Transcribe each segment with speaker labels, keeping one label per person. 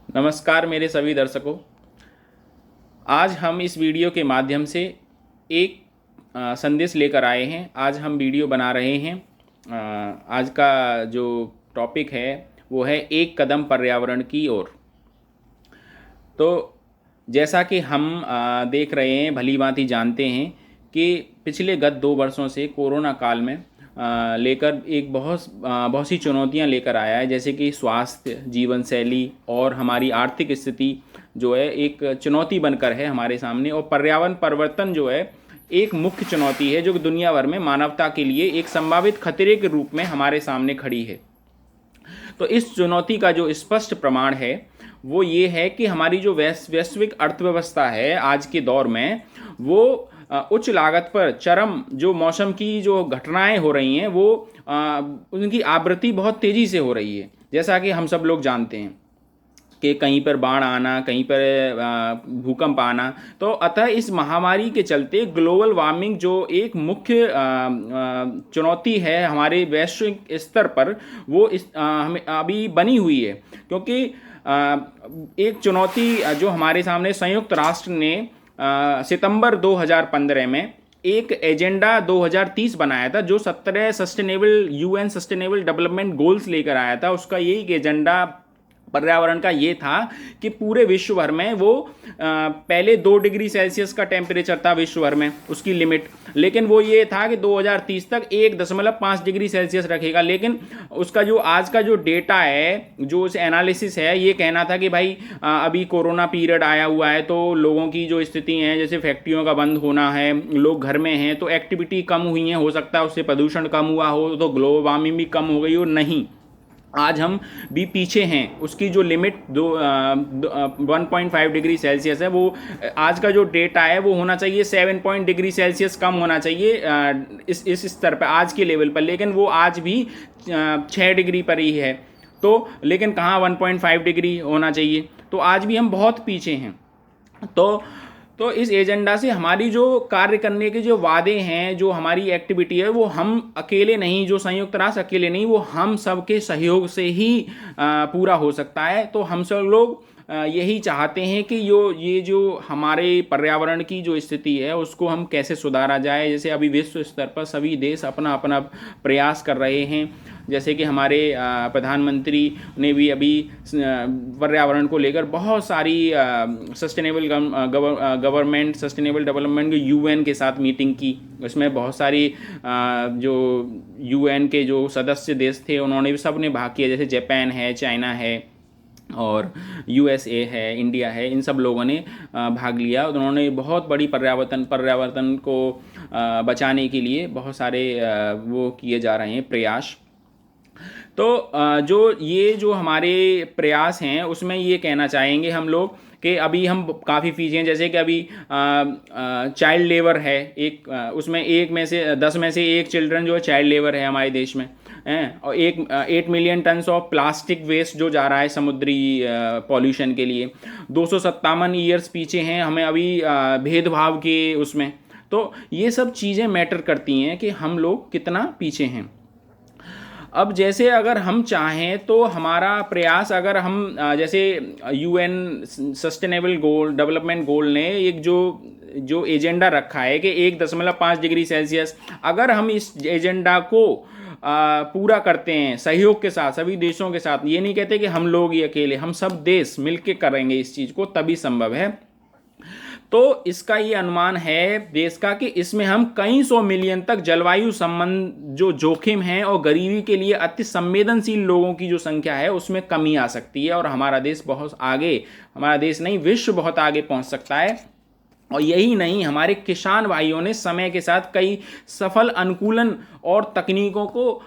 Speaker 1: नमस्कार मेरे सभी दर्शकों। आज हम इस वीडियो के माध्यम से एक संदेश लेकर आए हैं। आज हम वीडियो बना रहे हैं। आज का जो टॉपिक है वो है एक कदम पर्यावरण की ओर। तो जैसा कि हम देख रहे हैं, भली भांति जानते हैं कि पिछले गत 2 वर्षों से कोरोना काल में लेकर एक बहुत सी चुनौतियां लेकर आया है, जैसे कि स्वास्थ्य, जीवन शैली और हमारी आर्थिक स्थिति जो है एक चुनौती बनकर है हमारे सामने। और पर्यावरण परिवर्तन जो है एक मुख्य चुनौती है जो कि दुनिया भर में मानवता के लिए एक संभावित खतरे के रूप में हमारे सामने खड़ी है। तो इस चुनौती का जो स्पष्ट प्रमाण है वो ये है कि हमारी जो वैश्विक अर्थव्यवस्था है आज के दौर में वो उच्च लागत पर चरम जो मौसम की जो घटनाएं हो रही हैं वो उनकी आवृत्ति बहुत तेज़ी से हो रही है। जैसा कि हम सब लोग जानते हैं कि कहीं पर बाढ़ आना, कहीं पर भूकंप आना। तो अतः इस महामारी के चलते ग्लोबल वार्मिंग जो एक मुख्य चुनौती है हमारे वैश्विक स्तर पर, वो हमें अभी बनी हुई है। क्योंकि एक चुनौती जो हमारे सामने संयुक्त राष्ट्र ने सितंबर 2015 में एक एजेंडा 2030 बनाया था, जो 17 sustainable UN sustainable development goals लेकर आया था। उसका यही एजेंडा पर्यावरण का ये था कि पूरे विश्व भर में वो पहले 2 डिग्री सेल्सियस का टेम्परेचर था विश्व भर में उसकी लिमिट, लेकिन वो ये था कि 2030 तक 1.5 डिग्री सेल्सियस रखेगा। लेकिन उसका जो आज का जो डेटा है, जो उस एनालिसिस है, ये कहना था कि भाई अभी कोरोना पीरियड आया हुआ है, तो लोगों की जो स्थिति है, जैसे फैक्ट्रियों का बंद होना है, लोग घर में हैं तो एक्टिविटी कम हुई है, हो सकता है उससे प्रदूषण कम हुआ हो, तो ग्लोबल वार्मिंग भी कम हो गई हो। नहीं, आज हम भी पीछे हैं। उसकी जो लिमिट 1.5 डिग्री सेल्सियस है, वो आज का जो डेटा है वो होना चाहिए 7 डिग्री सेल्सियस कम होना चाहिए इस स्तर पर, आज के लेवल पर। लेकिन वो आज भी 6 डिग्री पर ही है। तो लेकिन कहाँ 1.5 डिग्री होना चाहिए, तो आज भी हम बहुत पीछे हैं। तो इस एजेंडा से हमारी जो कार्य करने के जो वादे हैं, जो हमारी एक्टिविटी है, वो हम अकेले नहीं, जो संयुक्त राष्ट्र अकेले नहीं, वो हम सबके सहयोग से ही पूरा हो सकता है। तो हम सब लोग यही चाहते हैं कि ये जो हमारे पर्यावरण की जो स्थिति है उसको हम कैसे सुधारा जाए। जैसे अभी विश्व स्तर पर सभी देश अपना अपना प्रयास कर रहे हैं। जैसे कि हमारे प्रधानमंत्री ने भी अभी पर्यावरण को लेकर बहुत सारी sustainable government sustainable development UN के साथ मीटिंग की। उसमें बहुत सारी जो यूएन के जो सदस्य देश थे उन्होंने भी सब ने भाग किया, जैसे जापान है, चाइना है और यूएसए है, इंडिया है। इन सब लोगों ने भाग लिया। उन्होंने बहुत बड़ी पर्यावरण को बचाने के लिए बहुत सारे वो किए जा रहे हैं प्रयास। तो जो हमारे प्रयास हैं उसमें ये कहना चाहेंगे हम लोग कि अभी हम काफ़ी पीछे हैं। जैसे कि अभी चाइल्ड लेबर है एक, उसमें 10 में से एक चिल्ड्रन जो है चाइल्ड लेबर है हमारे देश में हैं। और 8 million tons of plastic waste जो जा रहा है समुद्री पॉल्यूशन के लिए। 257 ईयर्स पीछे हैं हमें अभी भेदभाव के उसमें। तो ये सब चीज़ें मैटर करती हैं कि हम लोग कितना पीछे हैं। अब जैसे अगर हम चाहें तो हमारा प्रयास, अगर हम जैसे यूएन सस्टेनेबल गोल डेवलपमेंट गोल ने एक जो एजेंडा रखा है कि 1.5 डिग्री सेल्सियस, अगर हम इस एजेंडा को पूरा करते हैं सहयोग के साथ, सभी देशों के साथ, ये नहीं कहते कि हम लोग ही अकेले, हम सब देश मिलकर करेंगे इस चीज़ को, तभी संभव है। तो इसका ये अनुमान है देश का कि इसमें हम कई सौ मिलियन तक जलवायु संबंध जो जोखिम है और गरीबी के लिए अति संवेदनशील लोगों की जो संख्या है उसमें कमी आ सकती है, और हमारा देश बहुत आगे, हमारा देश नहीं विश्व बहुत आगे पहुंच सकता है। और यही नहीं, हमारे किसान भाइयों ने समय के साथ कई सफल अनुकूलन और तकनीकों को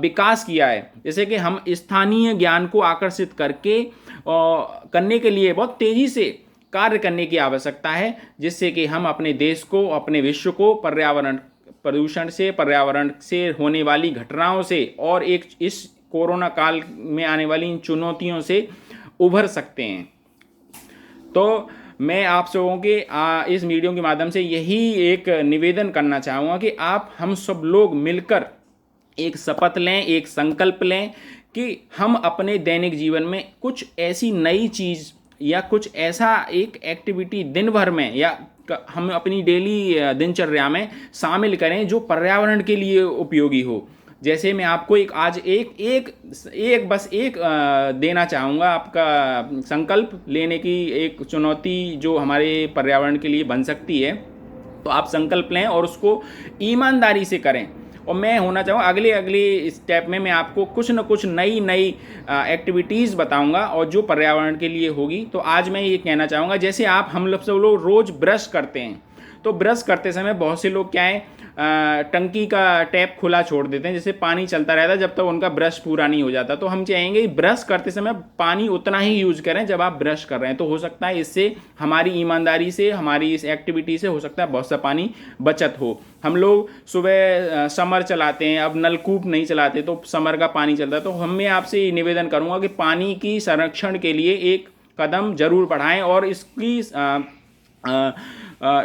Speaker 1: विकास किया है। जैसे कि हम स्थानीय ज्ञान को आकर्षित करने के लिए बहुत तेज़ी से कार्य करने की आवश्यकता है, जिससे कि हम अपने देश को, अपने विश्व को पर्यावरण प्रदूषण से, पर्यावरण से होने वाली घटनाओं से और एक इस कोरोना काल में आने वाली इन चुनौतियों से उभर सकते हैं। तो मैं आप सबों के इस वीडियो के माध्यम से यही एक निवेदन करना चाहूँगा कि आप हम सब लोग मिलकर एक शपथ लें, एक संकल्प लें कि हम अपने दैनिक जीवन में कुछ ऐसी नई चीज़ या कुछ ऐसा एक एक्टिविटी दिन भर में या हम अपनी डेली दिनचर्या में शामिल करें जो पर्यावरण के लिए उपयोगी हो। जैसे मैं आपको एक आज एक एक एक बस एक देना चाहूँगा, आपका संकल्प लेने की एक चुनौती जो हमारे पर्यावरण के लिए बन सकती है। तो आप संकल्प लें और उसको ईमानदारी से करें। और मैं होना चाहूँगा अगले अगले स्टेप में मैं आपको कुछ न कुछ नई नई एक्टिविटीज़ बताऊँगा और जो पर्यावरण के लिए होगी। तो आज मैं ये कहना चाहूँगा, जैसे आप हम लोग सब लोग रोज़ ब्रश करते हैं, तो ब्रश करते समय बहुत से लोग क्या है टंकी का टैप खुला छोड़ देते हैं, जैसे पानी चलता रहता है जब तक उनका ब्रश पूरा नहीं हो जाता। तो हम चाहेंगे ब्रश करते समय पानी उतना ही यूज करें जब आप ब्रश कर रहे हैं। तो हो सकता है इससे हमारी ईमानदारी से, हमारी इस एक्टिविटी से हो सकता है बहुत सा पानी बचत हो। हम लोग सुबह समर चलाते हैं, अब नलकूप नहीं चलाते तो समर का पानी चलता है। तो मैं आपसे निवेदन करूँगा कि पानी की संरक्षण के लिए एक कदम जरूर बढ़ाएं और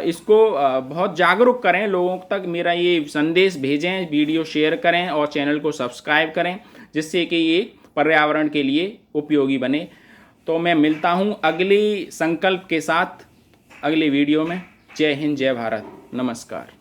Speaker 1: इसको बहुत जागरूक करें, लोगों तक मेरा ये संदेश भेजें, वीडियो शेयर करें और चैनल को सब्सक्राइब करें, जिससे कि ये पर्यावरण के लिए उपयोगी बने। तो मैं मिलता हूँ अगली संकल्प के साथ अगले वीडियो में। जय हिंद, जय भारत, नमस्कार।